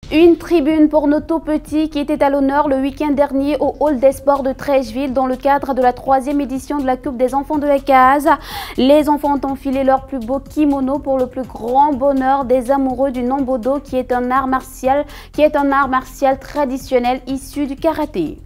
Une tribune pour nos tout petits qui était à l'honneur le week-end dernier au Hall des Sports de Treichville dans le cadre de la 3e édition de la Coupe des enfants de la case. Les enfants ont enfilé leur plus beau kimono pour le plus grand bonheur des amoureux du Nambodo qui est un art martial traditionnel issu du karaté.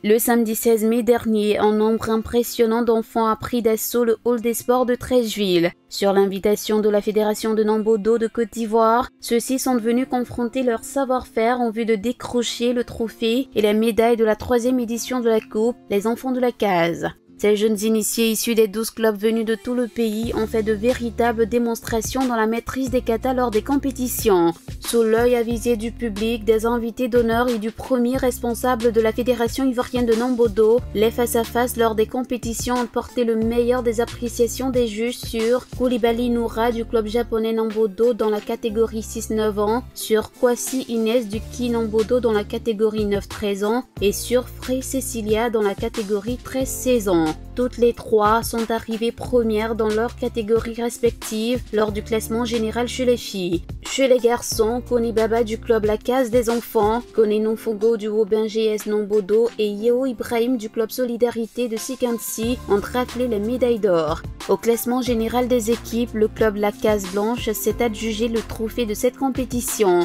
Le samedi 16 mai dernier, un nombre impressionnant d'enfants a pris d'assaut le Hall des Sports de Treichville. Sur l'invitation de la Fédération de Nambodo de Côte d'Ivoire, ceux-ci sont venus confronter leur savoir-faire en vue de décrocher le trophée et la médaille de la 3e édition de la Coupe, les enfants de la case. Ces jeunes initiés issus des 12 clubs venus de tout le pays ont fait de véritables démonstrations dans la maîtrise des katas lors des compétitions. Sous l'œil avisé du public, des invités d'honneur et du premier responsable de la Fédération ivoirienne de Nambodo, les face-à-face lors des compétitions ont porté le meilleur des appréciations des juges sur Koulibaly Noura du club japonais Nambodo dans la catégorie 6-9 ans, sur Kwasi Inès du Ki Nambodo dans la catégorie 9-13 ans et sur Frey Cecilia dans la catégorie 13-16 ans. Toutes les trois sont arrivées premières dans leurs catégories respectives lors du classement général chez les filles. Chez les garçons, Koni Baba du club La Case des Enfants, Kone Nonfogo du Wobin GS Nambodo et Yeo Ibrahim du club Solidarité de Sikansi ont raflé les médailles d'or. Au classement général des équipes, le club La Case Blanche s'est adjugé le trophée de cette compétition.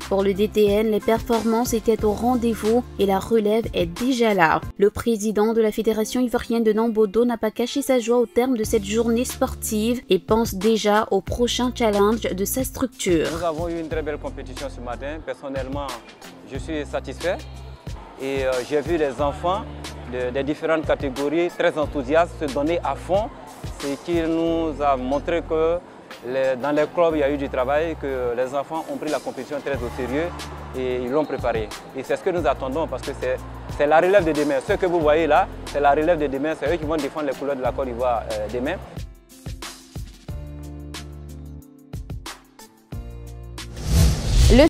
Pour le DTN, les performances étaient au rendez-vous et la relève est déjà là. Le président de la Fédération ivoirienne de Nambodo n'a pas caché sa joie au terme de cette journée sportive et pense déjà au prochain challenge de sa structure. Nous avons eu une très belle compétition ce matin. Personnellement, je suis satisfait et j'ai vu les enfants des différentes catégories très enthousiastes se donner à fond, ce qui nous a montré que dans les clubs, il y a eu du travail, que les enfants ont pris la compétition très au sérieux et ils l'ont préparée. Et c'est ce que nous attendons parce que c'est la relève de demain. Ce que vous voyez là, c'est la relève de demain. C'est eux qui vont défendre les couleurs de la Côte d'Ivoire demain.